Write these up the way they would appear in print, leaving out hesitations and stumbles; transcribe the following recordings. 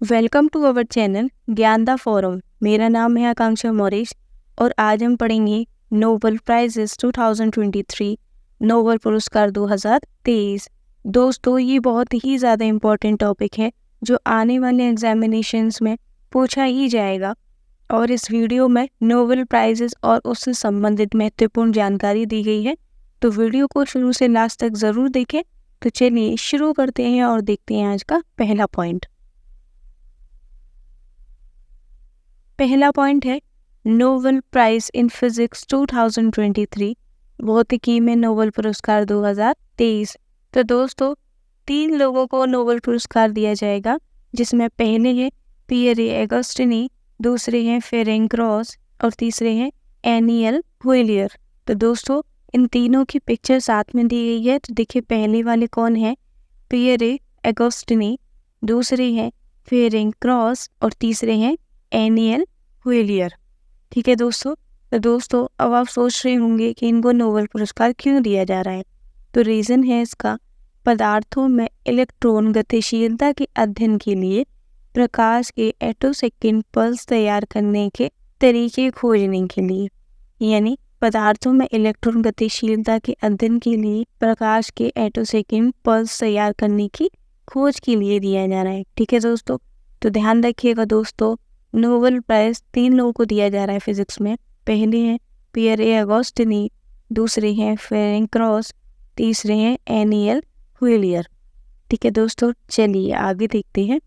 Welcome to our channel Gyanada forum. मेरा नाम है आकांक्षा मौर्य और आज हम पढ़ेंगे नोबेल प्राइजेस 2023, नोबेल पुरस्कार 2023। दोस्तों, ये बहुत ही ज़्यादा इम्पोर्टेंट टॉपिक है जो आने वाले एग्जामिनेशंस में पूछा ही जाएगा और इस वीडियो में नोबेल प्राइजेस और उससे संबंधित महत्वपूर्ण जानकारी दी गई है। तो वीडियो को शुरू से लास्ट तक ज़रूर देखें। तो चलिए शुरू करते हैं और देखते हैं आज का पहला पॉइंट। पहला पॉइंट है नोबेल प्राइज इन फिजिक्स 2023, भौतिकी में नोबेल पुरस्कार 2023। तो दोस्तों, 3 लोगों को नोबेल पुरस्कार दिया जाएगा, जिसमें पहले हैं पियरे एगस्टिनी, दूसरे हैं फेरेंक रॉस और तीसरे हैं एनियल हुइलियर। तो दोस्तों, इन तीनों की पिक्चर साथ में दी गई है। तो देखिए, पहले वाले कौन है? पियरे एगस्टिनी, दूसरे हैं फेरेंक रॉस और तीसरे हैं एनियल हुइलियर। ठीक है दोस्तों। तो दोस्तों, अब आप सोच रहे होंगे कि इनको नोबेल पुरस्कार क्यों दिया जा रहा है। तो रीज़न है इसका, पदार्थों में इलेक्ट्रॉन गतिशीलता के अध्ययन के लिए प्रकाश के एटोसेकेंड पल्स तैयार करने के तरीके खोजने के लिए, यानी पदार्थों में इलेक्ट्रॉन गतिशीलता के अध्ययन के लिए प्रकाश के एटोसेकेंड पल्स तैयार करने की खोज के लिए दिया जा रहा है। ठीक है दोस्तों। तो ध्यान रखिएगा दोस्तों, नोबेल प्राइज 3 लोगों को दिया जा रहा है फिजिक्स में। पहले हैं पियरे एगस्टिनी, दूसरे हैं फेरेंक रॉस, तीसरे हैं एनियल हुइलियर। ठीक है दोस्तों, चलिए आगे देखते हैं।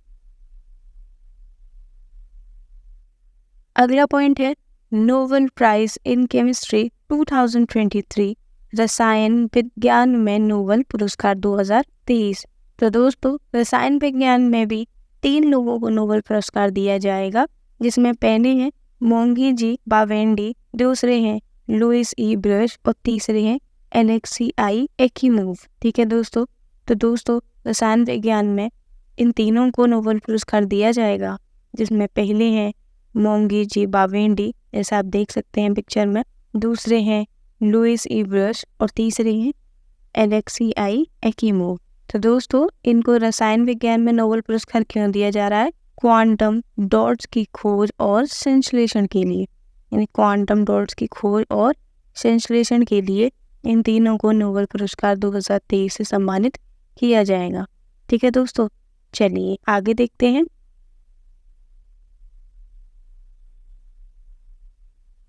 अगला पॉइंट है नोबेल प्राइज इन केमिस्ट्री 2023, रसायन विज्ञान में नोबेल पुरस्कार 2023। तो दोस्तों, रसायन विज्ञान में भी 3 लोगों को नोबेल पुरस्कार दिया जाएगा, जिसमें पहले हैं मोंगी जी बावेंडी, दूसरे हैं लुइस ई ब्रश और तीसरे हैं एलेक्सी आई एकिमोव। ठीक है दोस्तों। तो दोस्तों, रसायन विज्ञान में इन तीनों को नोबेल पुरस्कार दिया जाएगा, जिसमें पहले हैं मोंगी जी बावेंडी, जैसा आप देख सकते हैं पिक्चर में, दूसरे हैं लुइस ई ब्रश और तीसरे हैं एलेक्सी आई एकिमोव। तो दोस्तों, इनको रसायन विज्ञान में नोबेल पुरस्कार क्यों दिया जा रहा है? क्वांटम डॉट्स की खोज और संश्लेषण के लिए, यानी क्वांटम डॉट्स की खोज और संश्लेषण के लिए इन तीनों को नोबेल पुरस्कार 2023 से सम्मानित किया जाएगा। ठीक है दोस्तों, चलिए आगे देखते हैं।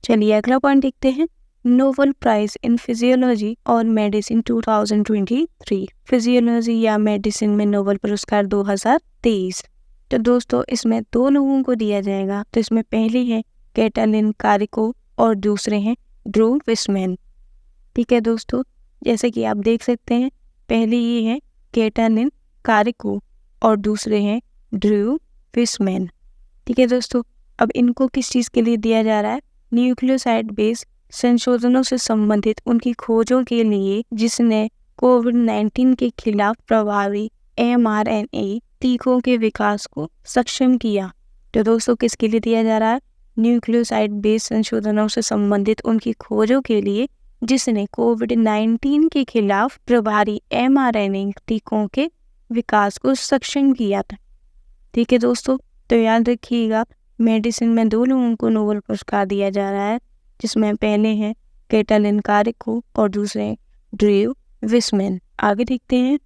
चलिए अगला पॉइंट देखते हैं। नोबेल प्राइज इन फिजियोलॉजी और मेडिसिन 2023, फिजियोलॉजी या मेडिसिन में नोबेल पुरस्कार 2023। तो दोस्तों, इसमें 2 लोगों को दिया जाएगा। तो इसमें पहले है कैटलिन कारिको और दूसरे हैं ड्रू विस्मैन। ठीक है दोस्तों, जैसे कि आप देख सकते हैं, पहले ये है कैटलिन कारिको और दूसरे हैं ड्रू विस्मैन। ठीक है दोस्तों, अब इनको किस चीज़ के लिए दिया जा रहा है? न्यूक्लियोसाइड बेस संशोधनों से संबंधित उनकी खोजों के लिए, जिसने कोविड-19 के खिलाफ प्रभावी mRNA टीकों के विकास को सक्षम किया। तो दोस्तों, किसके लिए दिया जा रहा है? न्यूक्लियोसाइड बेस संशोधनों से संबंधित उनकी खोजों के लिए, जिसने कोविड-19 के खिलाफ प्रभावी mRNA टीकों के विकास को सक्षम किया था। ठीक है दोस्तों। तो याद रखिएगा, मेडिसिन में 2 लोगों को नोबेल पुरस्कार दिया जा रहा है, जिसमें पहले हैं कैटलिन कारिको और दूसरे ड्रू विस्मैन। आगे देखते हैं।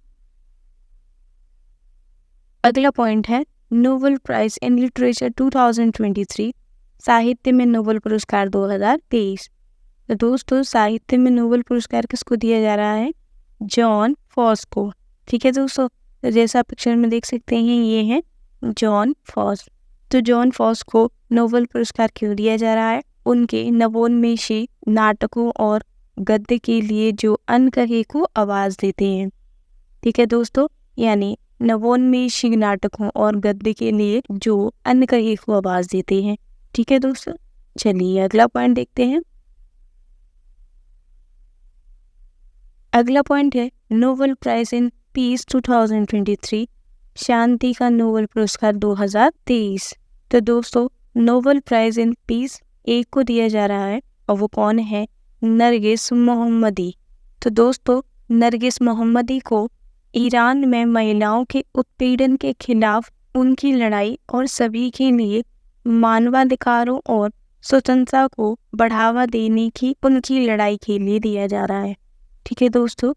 अगला पॉइंट है नोबेल प्राइज इन लिटरेचर 2023, साहित्य में नोबेल पुरस्कार 2023। तो दोस्तों, साहित्य में नोबेल पुरस्कार किसको दिया जा रहा है? जॉन फॉस को। ठीक है दोस्तों। तो जैसा पिक्चर में देख सकते हैं, ये है जॉन फॉस। तो जॉन फॉस को नोबेल पुरस्कार क्यों दिया जा रहा है? उनके नवोन्मेषी नाटकों और गद्य के लिए जो अनकहे को आवाज़ देते हैं। ठीक है दोस्तों, यानी नवोन्मेषी नाटकों और गद्य के लिए जो अनकहे को आवाज़ देते हैं। ठीक है दोस्तों, चलिए अगला पॉइंट देखते हैं। अगला पॉइंट है नोबेल प्राइज इन पीस 2023, शांति का नोबेल पुरस्कार 2023। तो दोस्तों, नोबेल प्राइज इन पीस एक को दिया जा रहा है और वो कौन है? नरगिस मोहम्मदी। तो दोस्तों, नरगिस मोहम्मदी को ईरान में महिलाओं के उत्पीड़न के खिलाफ उनकी लड़ाई और सभी के लिए मानवाधिकारों और स्वतंत्रता को बढ़ावा देने की उनकी लड़ाई के लिए दिया जा रहा है। ठीक है दोस्तों,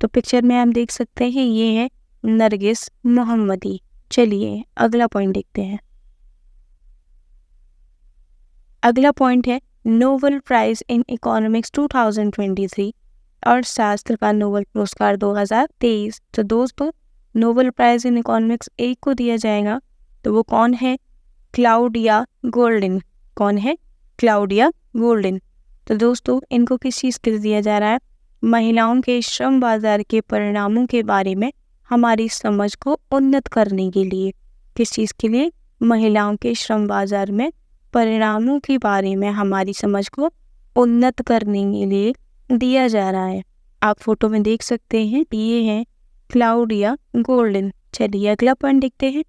तो पिक्चर में आप देख सकते हैं ये है नरगिस मोहम्मदी। चलिए अगला पॉइंट देखते हैं। अगला पॉइंट है नोबेल प्राइज इन इकोनॉमिक्स 2023, अर्थशास्त्र का नोबेल पुरस्कार 2023। तो दोस्तों नोबेल प्राइज इन इकोनॉमिक्स एक को दिया जाएगा, तो वो कौन है? Claudia Goldin. कौन है? Claudia Goldin. तो दोस्तों इनको किस चीज़ के लिए दिया जा रहा है? महिलाओं के श्रम बाजार के परिणामों के बारे में हमारी समझ को उन्नत करने के लिए। किस चीज़ के लिए? महिलाओं के श्रम बाजार में परिणामों के बारे में हमारी समझ को उन्नत करने के लिए दिया जा रहा है। आप फोटो में देख सकते हैं ये है क्लाउडिया गोल्डिन। चलिए अगला पॉइंट देखते हैं।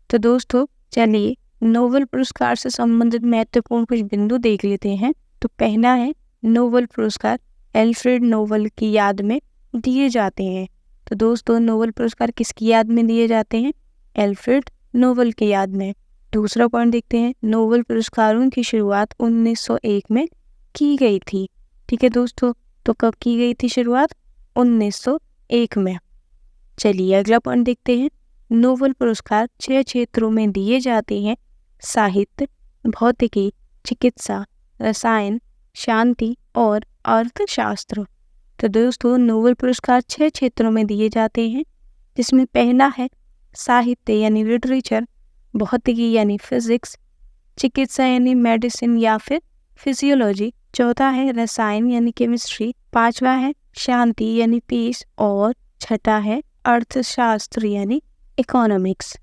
तो दोस्तों चलिए नोबेल पुरस्कार से संबंधित महत्वपूर्ण कुछ बिंदु देख लेते हैं। तो पहला है नोबेल पुरस्कार एल्फ्रेड नोबेल की याद में दिए जाते हैं। तो दोस्तों नोबेल पुरस्कार किसकी याद में दिए जाते हैं? एल्फ्रेड नोबेल की याद में। दूसरा पॉइंट देखते हैं, नोबेल पुरस्कारों की शुरुआत 1901 में की गई थी। ठीक है दोस्तों, तो कब की गई थी शुरुआत? 1901 में। चलिए अगला पॉइंट देखते हैं। नोबेल पुरस्कार 6 क्षेत्रों में दिए जाते हैं: साहित्य, भौतिकी, चिकित्सा, रसायन, शांति और अर्थशास्त्र। तो दोस्तों नोबेल पुरस्कार 6 क्षेत्रों में दिए जाते हैं, जिसमें पहला है साहित्य यानी लिटरेचर, भौतिकी यानी फिजिक्स, चिकित्सा यानी मेडिसिन या फिर फिजियोलॉजी, चौथा है रसायन यानी केमिस्ट्री, पांचवा है शांति यानी पीस और छठा है अर्थशास्त्र यानी इकोनॉमिक्स।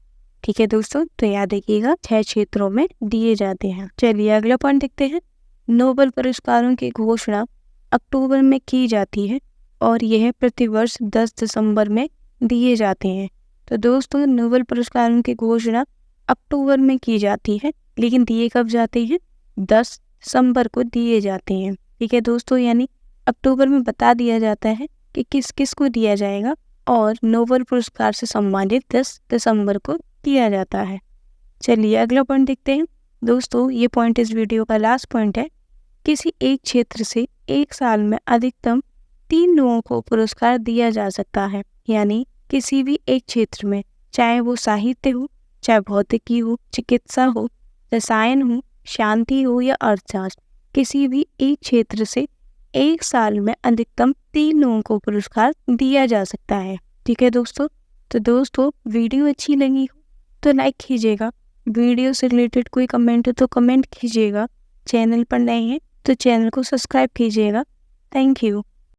ठीक है दोस्तों, तो याद रखिएगा 6 क्षेत्रों में दिए जाते हैं। चलिए अगला पॉइंट देखते हैं। नोबेल पुरस्कारों की घोषणा अक्टूबर में की जाती है और यह प्रतिवर्ष 10 दिसंबर में दिए जाते हैं। तो दोस्तों नोबेल पुरस्कारों की घोषणा अक्टूबर में की जाती है, लेकिन दिए कब जाते हैं? 10 दिसंबर को दिए जाते हैं। ठीक है दोस्तों, यानी अक्टूबर में बता दिया जाता है कि किस किस को दिया जाएगा और नोबेल पुरस्कार से सम्मानित 10 दिसंबर को किया जाता है। चलिए अगला पॉइंट देखते हैं। दोस्तों ये पॉइंट इस वीडियो का लास्ट पॉइंट है। किसी एक क्षेत्र से एक साल में अधिकतम 3 लोगों को पुरस्कार दिया जा सकता है। यानी किसी भी एक क्षेत्र में, चाहे वो साहित्य हो, चाहे भौतिकी हो, चिकित्सा हो, रसायन हो, शांति हो या अर्थशास्त्र, किसी भी एक क्षेत्र से एक साल में अधिकतम 3 लोगों को पुरस्कार दिया जा सकता है। ठीक है दोस्तों, तो दोस्तों वीडियो अच्छी लगी हो तो लाइक कीजिएगा, वीडियो से रिलेटेड कोई कमेंट हो तो कमेंट कीजिएगा, चैनल पर नए हैं तो चैनल को सब्सक्राइब कीजिएगा। Thank you.